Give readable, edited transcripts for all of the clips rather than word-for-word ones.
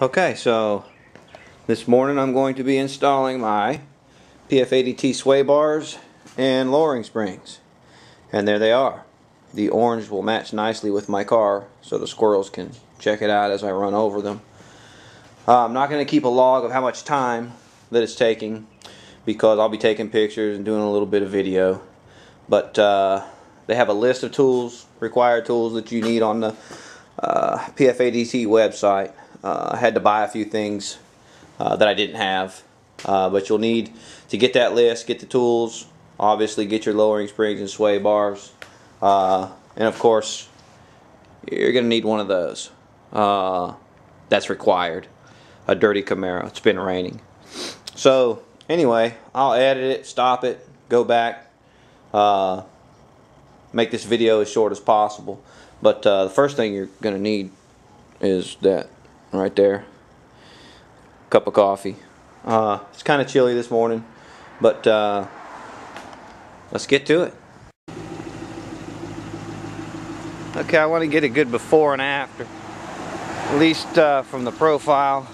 Okay, so this morning I'm going to be installing my Pfadt sway bars and lowering springs. And there they are. The orange will match nicely with my car so the squirrels can check it out as I run over them. I'm not going to keep a log of how much time that it's taking because I'll be taking pictures and doing a little bit of video. But they have a list of tools, required tools that you need on the Pfadt website. I had to buy a few things that I didn't have, but you'll need to get that list, get the tools, obviously get your lowering springs and sway bars, and of course you're going to need one of those. That's required, a dirty Camaro. It's been raining. So anyway, I'll edit it, stop it, go back, make this video as short as possible. But the first thing you're going to need is that right there, cup of coffee. It's kind of chilly this morning, but let's get to it. Okay, I want to get a good before and after, at least from the profile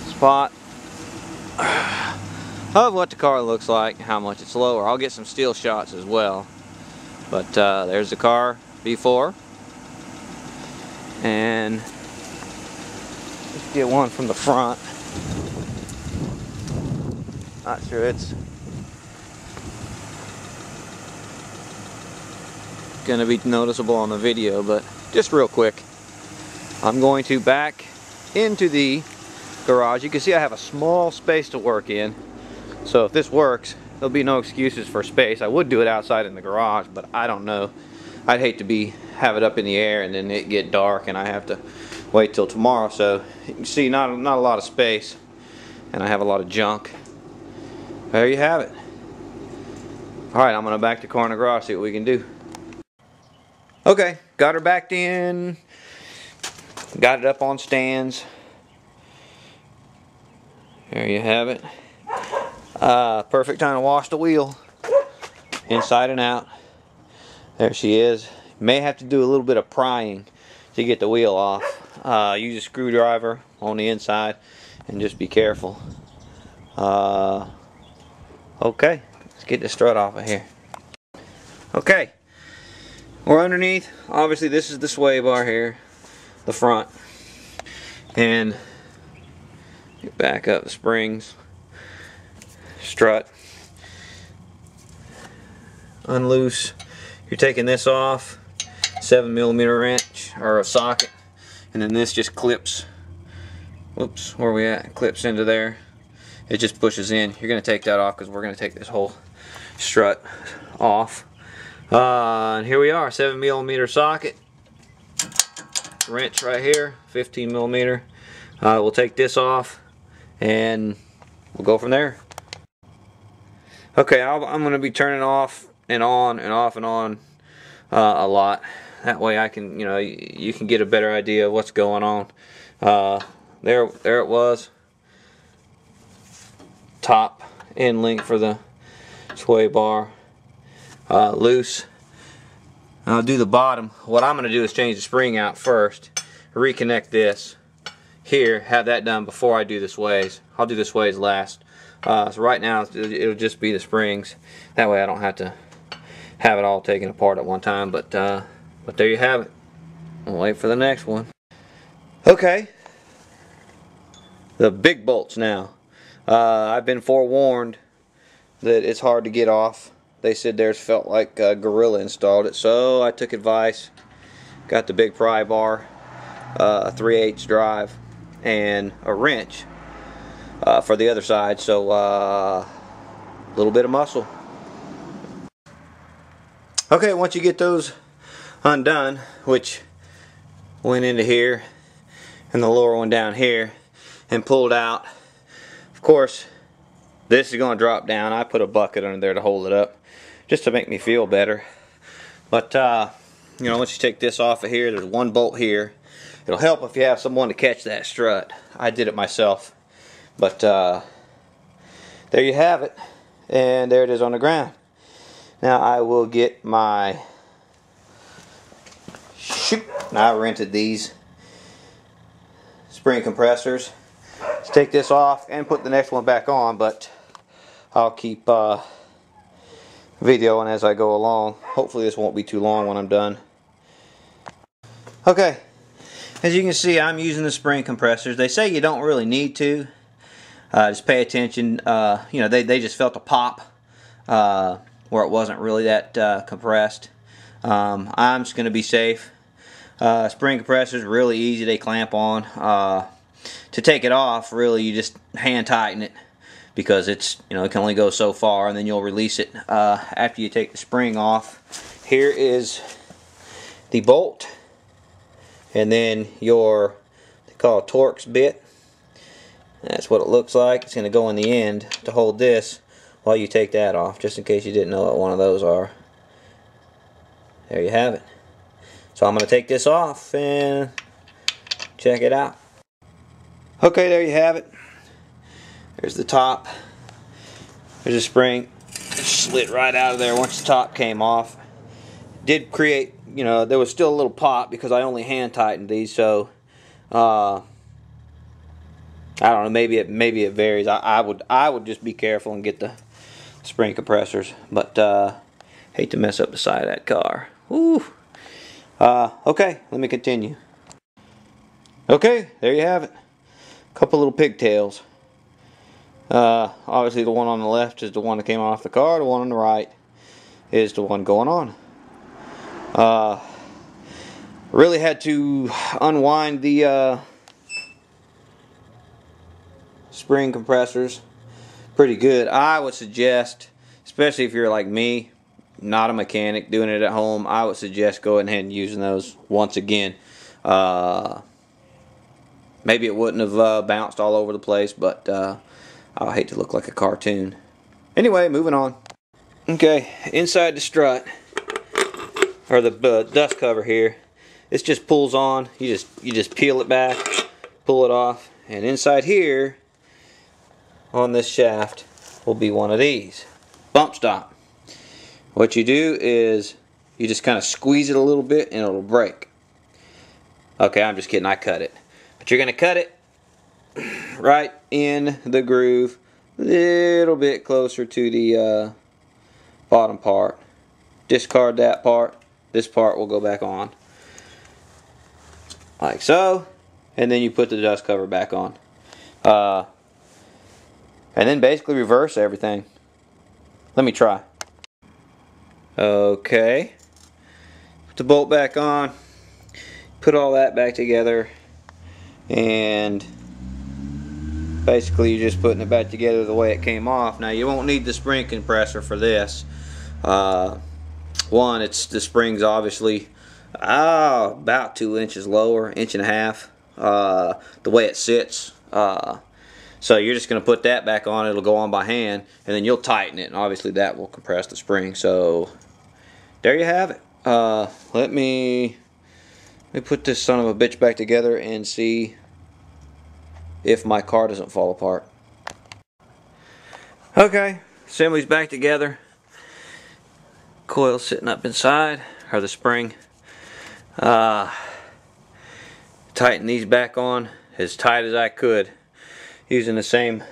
spot of what the car looks like, how much it's lower. I'll get some still shots as well, but there's the car before, and let's get one from the front. Not sure it's going to be noticeable on the video, but just real quick, I'm going to back into the garage. You can see I have a small space to work in, so if this works, there'll be no excuses for space. I would do it outside in the garage, but I don't know. I'd hate to have it up in the air and then it get dark and I have to wait till tomorrow. So you can see not a lot of space, and I have a lot of junk. There you have it. Alright, I'm gonna back the car in the garage, see what we can do. Okay, got her backed in, got it up on stands. There you have it. Perfect time to wash the wheel inside and out. There she is. May have to do a little bit of prying to get the wheel off. Use a screwdriver on the inside and just be careful. Okay, let's get the strut off of here. Okay, we're underneath. Obviously this is the sway bar here, the front, and you back up the springs, strut, unloose. You're taking this off, 7mm wrench or a socket, and then this just clips. Whoops, where are we at? Clips into there. It just pushes in. You're going to take that off because we're going to take this whole strut off. And here we are, 7mm socket, wrench right here, 15mm. We'll take this off and we'll go from there. Okay, I'm going to be turning off and on and off and on a lot. That way I can, you can get a better idea of what's going on. There it was. Top end link for the sway bar, loose. I'll do the bottom. What I'm going to do is change the spring out first, reconnect this here, have that done before I do the sways. I'll do the sways last. So right now it'll just be the springs. That way I don't have to have it all taken apart at one time. But there you have it. I'll wait for the next one. Okay, the big bolts now. I've been forewarned that it's hard to get off. They said theirs felt like Gorilla installed it, so I took advice. Got the big pry bar, a 3/8 drive, and a wrench for the other side. So a little bit of muscle. Okay, once you get those undone, which went into here and the lower one down here, and pulled out. Of course, this is going to drop down. I put a bucket under there to hold it up, just to make me feel better. But once you take this off of here, there's one bolt here. It'll help if you have someone to catch that strut. I did it myself. But there you have it, and there it is on the ground. Now I will get my shoot. I rented these spring compressors. Let's take this off and put the next one back on, but I'll keep videoing as I go along. Hopefully this won't be too long when I'm done. Okay, as you can see, I'm using the spring compressors. They say you don't really need to. Just pay attention. You know, they just felt a pop where it wasn't really that compressed. I'm just going to be safe. Spring compressors really easy. They clamp on. To take it off, really, you just hand tighten it because it's, you know, it can only go so far, and then you'll release it after you take the spring off. Here is the bolt, and then your, they call it Torx bit. That's what it looks like. It's going to go in the end to hold this while you take that off, just in case you didn't know what one of those are. There you have it. So I'm going to take this off and check it out. Okay, there you have it. There's the top. There's a spring. It slid right out of there once the top came off. Did create, you know, there was still a little pop because I only hand tightened these, so I don't know, maybe it varies. I would just be careful and get the spring compressors, but hate to mess up the side of that car. Woo. Okay, let me continue. Okay, there you have it. Couple little pigtails. Obviously the one on the left is the one that came off the car. The one on the right is the one going on. Really had to unwind the spring compressors pretty good. I would suggest, especially if you're like me, not a mechanic, doing it at home, I would suggest going ahead and using those once again. Maybe it wouldn't have bounced all over the place, but I hate to look like a cartoon. Anyway, moving on. Okay, inside the strut, or the dust cover here, this just pulls on. You just peel it back, pull it off, and inside here, on this shaft, will be one of these. Bump stop. What you do is, you just kind of squeeze it a little bit and it'll break. Okay, I'm just kidding, I cut it. But you're going to cut it right in the groove, a little bit closer to the bottom part. Discard that part. This part will go back on. Like so. And then you put the dust cover back on. And then basically reverse everything. Let me try. Okay. Put the bolt back on. Put all that back together. And basically you're just putting it back together the way it came off. Now you won't need the spring compressor for this. One, it's the spring's obviously about 2 inches lower, 1.5 inches, the way it sits. So you're just going to put that back on. It'll go on by hand, and then you'll tighten it, and obviously that will compress the spring. So there you have it. Let me put this son of a bitch back together and see if my car doesn't fall apart. Okay, assembly's back together. Coil sitting up inside, or the spring. Tighten these back on as tight as I could, using the same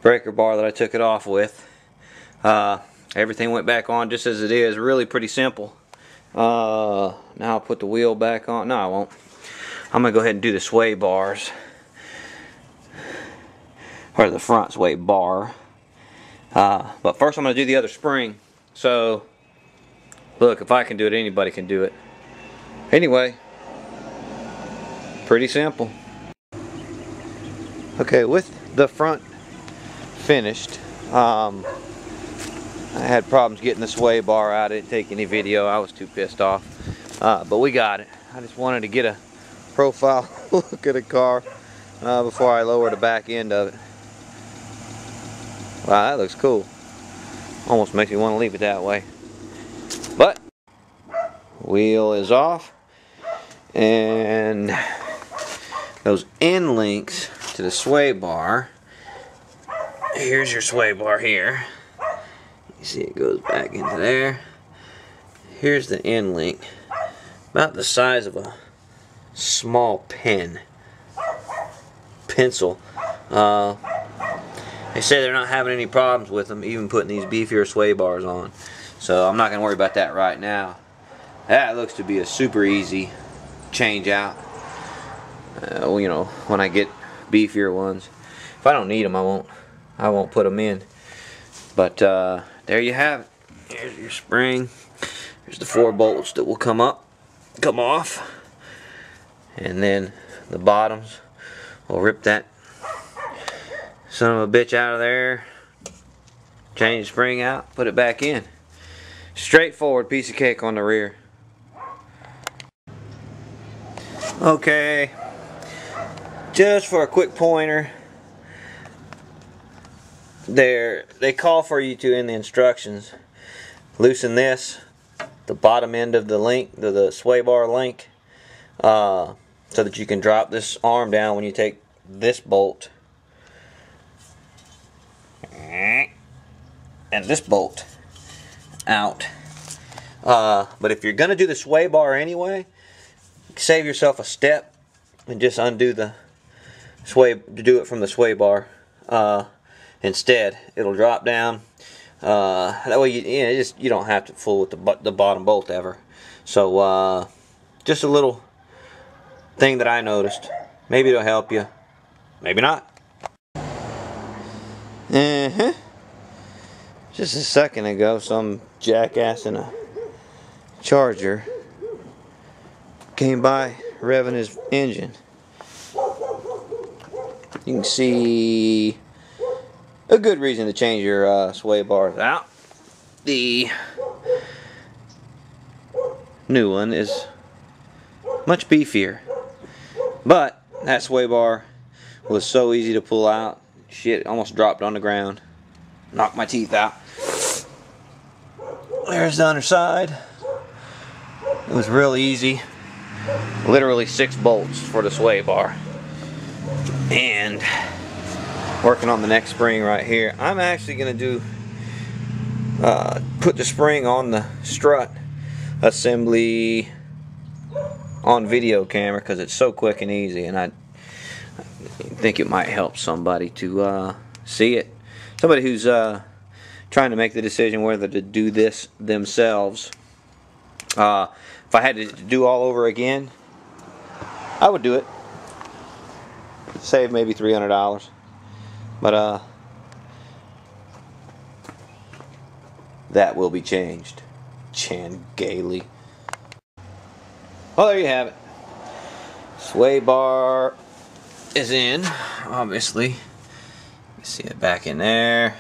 breaker bar that I took it off with. Everything went back on just as it is. Really pretty simple. Now I'll put the wheel back on. No, I won't. I'm going to go ahead and do the sway bars. Or the front sway bar. But first I'm going to do the other spring. So, look, if I can do it, anybody can do it. Anyway, pretty simple. Okay, with the front finished, I had problems getting the sway bar out. I didn't take any video. I was too pissed off. But we got it. I just wanted to get a profile look at a car before I lower the back end of it. Wow, that looks cool. Almost makes me want to leave it that way. But wheel is off, and those end links to the sway bar. Here's your sway bar here. You see it goes back into there. Here's the end link, about the size of a small pen. pencil. They say they're not having any problems with them, even putting these beefier sway bars on. So I'm not going to worry about that right now. That looks to be a super easy change out. You know, when I get beefier ones. If I don't need them, I won't put them in. But there you have it. Here's your spring. Here's the 4 bolts that will come off, and then the bottoms. We'll rip that son of a bitch out of there, change the spring out, put it back in. Straightforward piece of cake on the rear. Okay, just for a quick pointer, they call for you to, in the instructions, loosen this, the bottom end of the link, the sway bar link, so that you can drop this arm down when you take this bolt and this bolt out. But if you're gonna do the sway bar anyway, save yourself a step and just undo the sway to do it from the sway bar instead. It'll drop down. That way you don't have to fool with the bottom bolt ever. So just a little thing that I noticed. Maybe it'll help you, maybe not. Just a second ago, some jackass in a Charger came by revving his engine. You can see a good reason to change your sway bars out. The new one is much beefier, but that sway bar was so easy to pull out. Shit, almost dropped on the ground, knocked my teeth out. There's the underside. It was real easy. Literally 6 bolts for the sway bar. And working on the next spring right here. I'm actually going to put the spring on the strut assembly on video camera because it's so quick and easy, and I think it might help somebody to see it. Somebody who's trying to make the decision whether to do this themselves. If I had to do all over again, I would do it. Save maybe $300. But that will be changed. Chan Gailey. Well, there you have it. Sway bar is in, obviously. You see it back in there.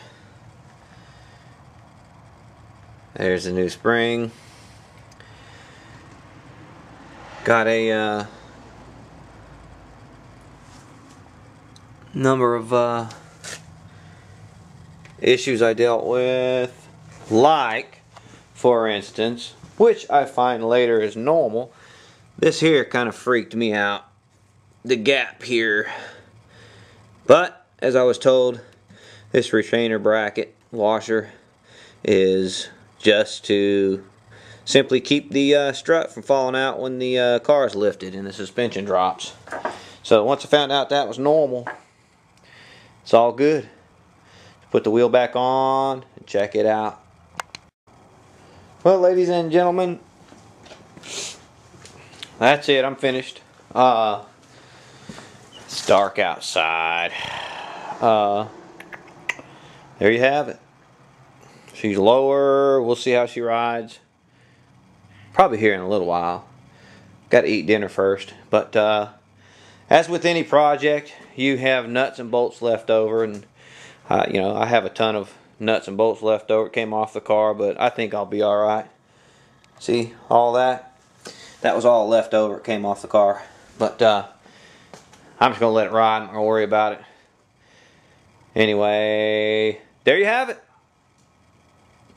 There's the new spring. Got a number of issues I dealt with, like, for instance, which I find later is normal. This here kind of freaked me out, the gap here. But as I was told, this retainer bracket washer is just to simply keep the strut from falling out when the car is lifted and the suspension drops. So once I found out that was normal, it's all good. Put the wheel back on and check it out. Well, ladies and gentlemen, that's it. I'm finished. It's dark outside. There you have it. She's lower. We'll see how she rides. Probably here in a little while. Got to eat dinner first. But as with any project, you have nuts and bolts left over, and you know, I have a ton of nuts and bolts left over. It came off the car, but I think I'll be all right. See all that? That was all left over. It came off the car, but I'm just gonna let it ride. I'm not gonna worry about it. Anyway, there you have it.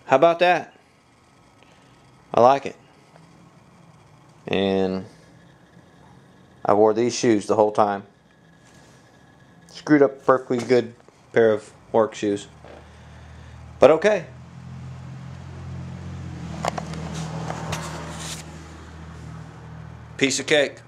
How about that? I like it. And I wore these shoes the whole time. Screwed up a perfectly good pair of work shoes. But okay. Piece of cake.